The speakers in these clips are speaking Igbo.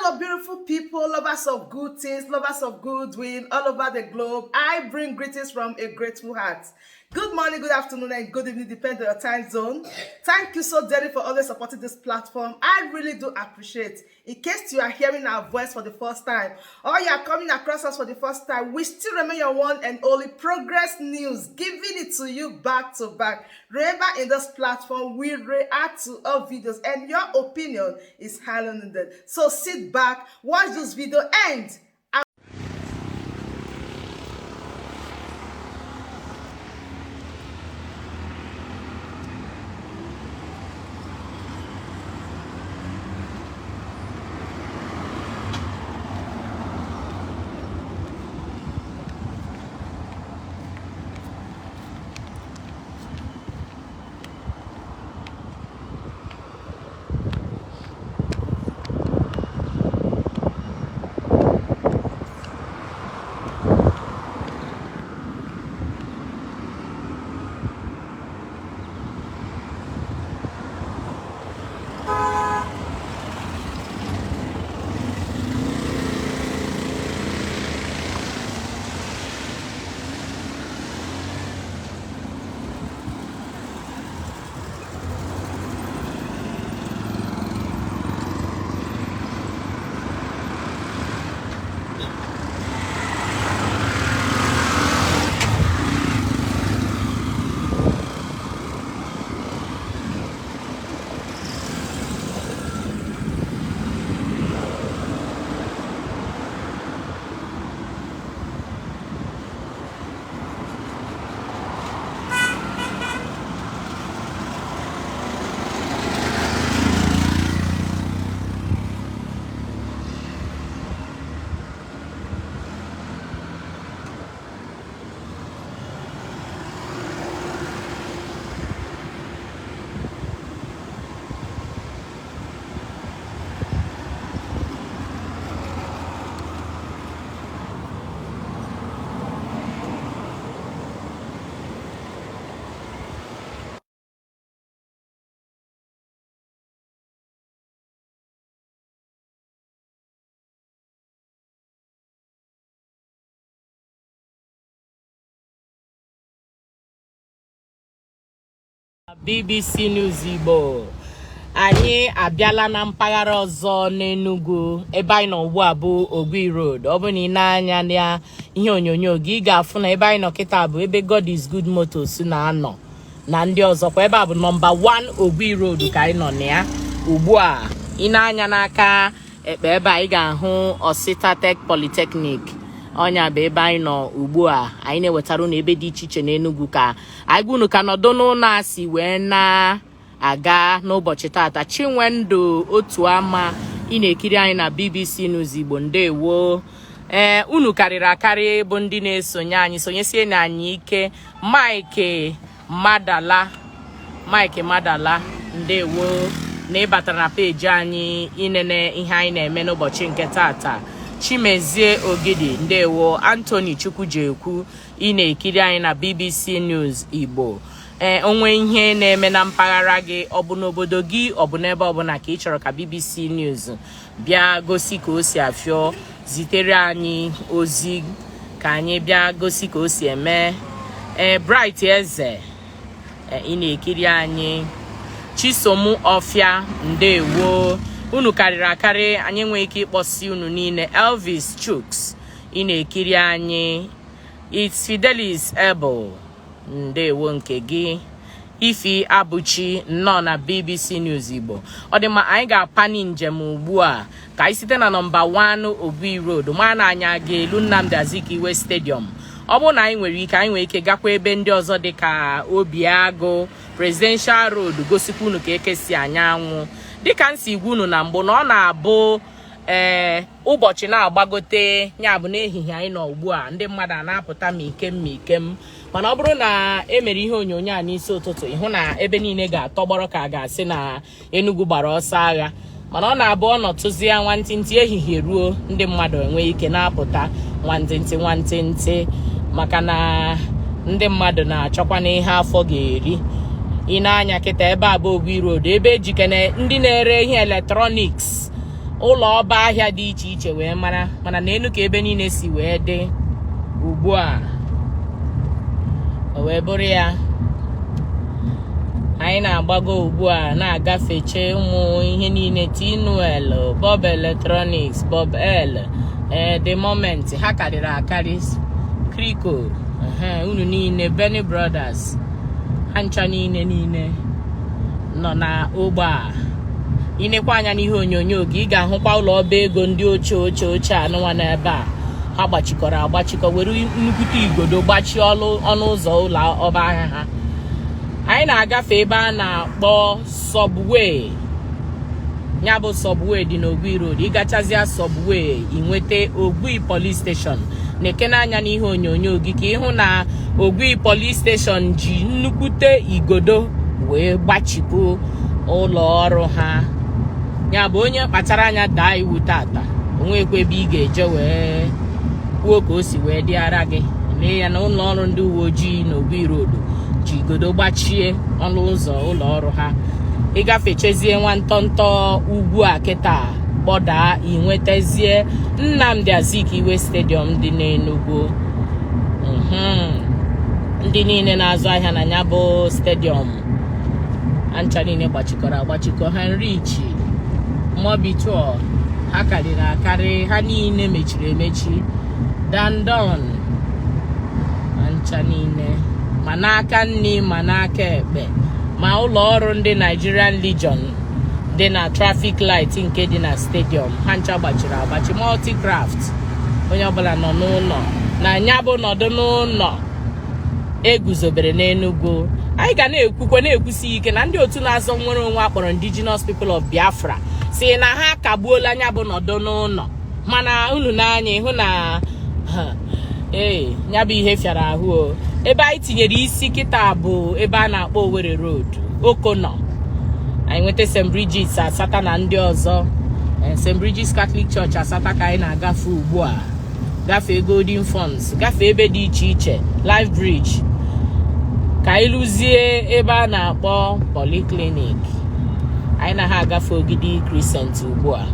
Hello, beautiful people, lovers of good things, lovers of goodwill all over the globe. I bring greetings from a grateful heart. Good morning, good afternoon, and good evening, depending on your time zone. Thank you so dearly for always supporting this platform. I really do appreciate. In case you are hearing our voice for the first time, or you are coming across us for the first time, we still remain your one and only Progress News, giving it to you back to back. Remember, in this platform, we react to all videos, and your opinion is highly needed. So sit back, watch this video, and BBC News Igbo anyị abịala na mpaghara ọzọ n'Enugu ebe anyị nọ ugbu a bụ Ogui Road. Ọ bụ na ị na-anya na ihe onyonyo gị ga-afụ na ebe anyị nọ kịta bụ ebe God is Good Motors na-anọ na ndị ọzọkwa. Ebe a bụ nọmba 1 Ogui Road ka anyị nọ na ya ugbu a. Ị na-anya n'aka ekpe ebe anyị ga-ahụ Osita Tech Polytechnic. Onya bụ ebe anyị nọ ugbu a. Anyị na-ewetara unu ebe dị iche iche n'Enugu ka anyị gwa unu ka nọdụ n'ụlọ asị wee na-aga n'ụbọchị tata. Chinwendu otu ama ị na-ekiri anyị na BBC News Igbo, ndewo. Unu karịrị akarị bụ ndị na-esonye anyị, sonyesie na anyị ike. Mike Madala ndewo na ịbatara na peji anyị inene ihe anyị na-eme n'ụbọchị nke tata. Chimezie Ogidi ndewo. Anthony Chukwujekwu ị na-ekiri anyị na BBC News Igbo. Onwe ihe na-eme na mpaghara gị, ọ bụ n'obodo gị, ọ bụ n'ebe ọbụla ka ị chọrọ ka BBC News bịa gosi ka o si afịọ, zitere anyị ozi ka anyị bịa gosi ka o si eme. Bright Eze ị na-ekiri anyị. Chisomu Ofia ndewo. Unu karịrị akarị, anyị nwee ike ịkpọsi unu niile. Elvis Chuks ị na-ekiri anyị. It's Fidelis Able ndewo nke gị. Ifi Abuchi nọ na BBC News Igbo. Ọ dị mma, anyị ga-apani njem ugbu a ka anyị site na nọmba 1 Ogui Road ma na anya ga-elu Nnamdi Azikiwe Stadium. Ọ bụrụ na anyị nwere ike gakwa ebe ndị ọzọ dị ka Obiagụ, Presidential Road, gosikwa unu ka eke si anyanwụ. Dịka nsi igwu unu na mbụ na ọ na-abụ ụbọchị na-agbagote, ya bụ n'ehihie anyị nọ ugbu a, ndị mmadụ a na-apụta ma ikem. Mana ọ bụrụ na emere ihe onyonyo a n'isi ụtụtụ, ịhụ na ebe niile ga-atọgbọrọ ka a ga-asị na Enugu gbara ọsọ agha. Mana ọ na-abụ ọnọtụzie nwantịntị ehihie ruo, ndị mmadụ enwe ike na-apụta nwantịntị maka na ndị mmadụ na-achọkwa na ihe afọ ga-eri. Ị na-anya kịta ebe a bụ Ogui Road, ebe ejikene ndị na-ere ihe electronics ụlọ ọba ahịa dị iche iche wee mara mana n'enu ka ebe niile si wee dị ugbu a o wee bụrụ ya anyị na-agbago ugbu a na-agafeche ụmụ ihe niile Tinuel, Bob Electronics, Bob L, The Moment ha karịrị akarị, Kriko, unu niile, Benny Brothers, ha ncha niile nọ na ogbe a. Inekwa anya n'ihe onyonyo gị ị ga-ahụkwa ụlọ ọba ego ndị ochie anụnwa n'ebe a ha agbachikọ were nnukwute igodo gbachie ọnụ ụzọ ụlọ ọba ahịa ha. Anyị na-agafe ebe a na-akpọ Subway, ya bụ Subway dị n'Ogui Road. Ịgachazịa Subway inweta Ogui Police Station. Na-ekene anya n'ihe onyonyo gị ka ịhụ na Ogui Police Station ji nnukwute igodo wee gbachipụ ụlọ ọrụ ha. Ya bụ onye kpachara anya daa iwu tata onwekwe ebe ị ga-eje wee kwuo ka o si wee dịara gị. Lee ya na ụlọ ọrụ ndị uwe ojii n'Ogui Road ji igodo gbachie ọnụ ụzọ ụlọ ọrụ ha. Ịgafechezie nwantọntọ ugwu a kịta gbọdaa inwetazie Nnamdi Azikiwe Stadium dị n'Enugu. Ndị niile na-azụ ahịa na ya bụ stadium ancha niile gbachikọ. Henrich, Mobituo ha karịrị akarị, ha niile mechiri emechi. Dandon ancha niile ma n'aka nri ma n'aka ekpe, ma ụlọ ọrụ ndị Nigerian Legion dị na traffic light nke dị na stadium ha ncha gbachiri agbachi. Multicraft onye ọbụla nọ n'ụlọ na ya bụ nọdụ n'ụlọ eguzobere n'Enugu. Anyị ga na-ekwusi ike na ndị otu na-azọ nwere onwe akpọrọ Indigenous People of Biafra si na ha kagbuola anya bụ nọdụ n'ụlọ, mana unu n'anya ịhụ na ya bụ ihe fiara ahụ. Ebe anyị tinyere isi kịta bụ ebe a na-akpọ Owerri Road, Okono. Anyị nweta St. Bridget's Asata na ndị ọzọ. St. Bridget's Catholic Church Asata ka anyị na-agafe ugbu a, gafee Golden Funds, gafee ebe dị iche iche, Life Bridge, ka anyị lụzie ebe a na-akpọ Polyclinic. Anyị na ha agafe Ogidi Crescent ugbu a.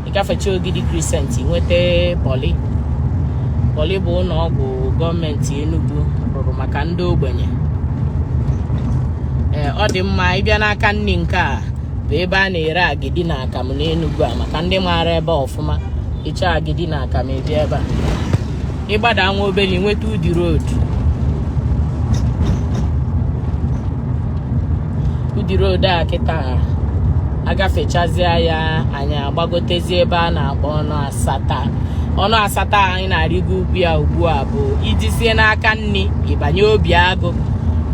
Ịgafecha Ogidi Crescent nweta Poly bụ ụlọ ọgwụ gọọmenti Enugu rụrụ maka ndị ogbenye. Ọ dị mma ịbịa n'aka nri nke a bụ ebe a na-ere agidi na akamụ n'Enugu a maka ndị maara ebe ọfụma. Ịcha agidi na akamụ ebịa ebe a. Ịgbada nwa obere nweta Udi Road. Udi Road a kịta agafechazịa ya anyị agbagotezie ebe a na-akpọ ọnụ asata anyị na-arịgo ugwu ya ugbu a bụ ijizie n'aka nri ịbanye Obiagụ,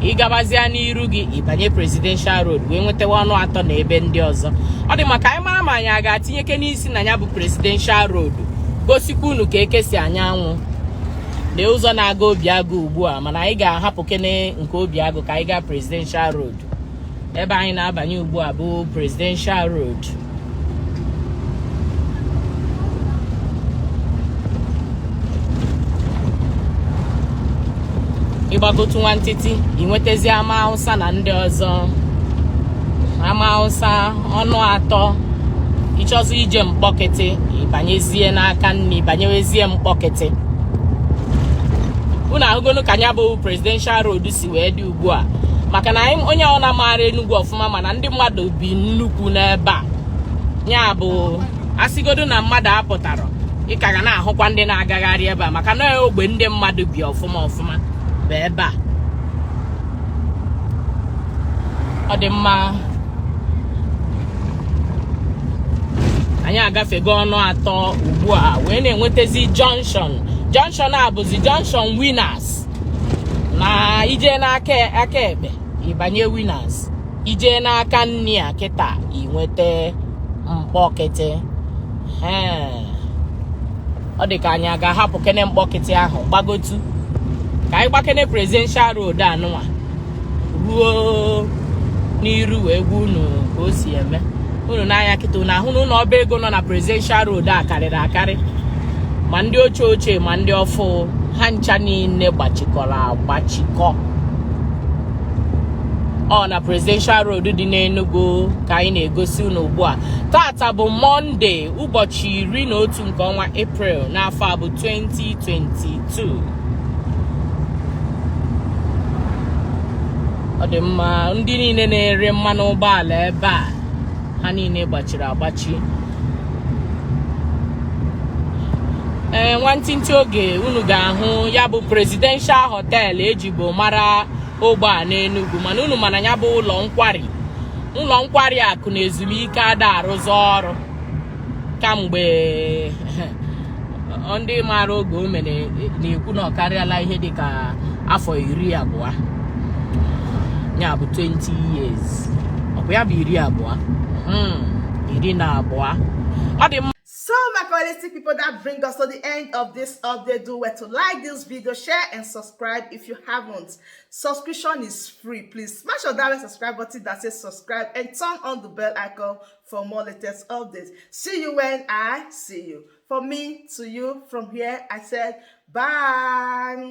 ịgabazịa n'iru gị ịbanye Presidential Road wee nwetawa ọnụ atọ na ebe ndị ọzọ. Ọ dị maka anyị mara ma anyị a ga-atinyeke n'isi na ya bụ Presidential Road gosikwa unu ka ekesi anyanwụ na ụzọ na-aga Obiagụ ugbu a, mana anyị ga-ahapụ kene nke Obiagụ ka anyị gaa Presidential Road. Ebe anyị na-abanye ugbu a bụ Presidential Road. Ịgbagotu nwantịtị inwetezi Ama Hausa na ndị ọzọ. Ama Hausa ọnụ atọ, ịchọzụ ije Mkpọkịtị ịbanyezie n'aka nri banyewezie Mkpọkịtị. Unu ahụgonu ka ya bụ Presidential Road si wee dị ugbu a, maka na onye ọ na-amaara Enugu ọfụma mana ndị mmadụ bi nnukwu n'ebe a. Ya bụ asịgodo na mmadụ apụtara ịka ga na-ahụkwa ndị na-agagharị ebe a maka na ogbe ndị mmadụ bi ọfụma bụ ebe a. Ọ dị mma anyị agafego ọnụ atọ ugbu a wee na-enwetazi junction a bụzi junction Winners. Na ije n'aka ekpe ịbanye Winners, ije n'aka nri a kịta inweta Mkpọkịtị. Ọ dị ka anyị a ga-ahapụ kene Mkpọkịtị ahụ gbagotu ka anyị gbakene Presidential Road anụnwa ruo n'iru wee gwa unu ka o si eme. Unu n'anya kịta unu ahụ n'ụlọ ọba ego nọ na Presidential Road a karịrị akarị, ma ndị ochie ma ndị ọfụ ha ncha niile gbachikọ. ọ na Presidential Road dị n'Enugu ka anyị na-egosi unu ugbu a. Tata bụ Monday, ụbọchị 11 nke ọnwa April n'afọ a bụ 2022. Ọ dị mma, ndị niile na-ere mmanụ ụgbọala ebe a ha niile gbachiri agbachi. Nwantịntị oge unu ga-ahụ ya bụ Presidential Hotel ejibo mara ogbe a n'Enugu, mana unu mana ya bụ ụlọ nkwari akụ na ezumike ada arụzi ọrụ kamgbe ndị mara oge o mere na-ekwu na ọ karịala ihe dịka afọ 20 ya bụ 20 years. Ọ bụ ya bụ 20 12. Ọ dị. So my fantastic people, that brings us to the end of this update. Do well to like this video, share and subscribe if you haven't. Subscription is free. Please smash on that subscribe button that says subscribe and turn on the bell icon for more latest updates. See you when I see you. From me to you, from here, I said bye.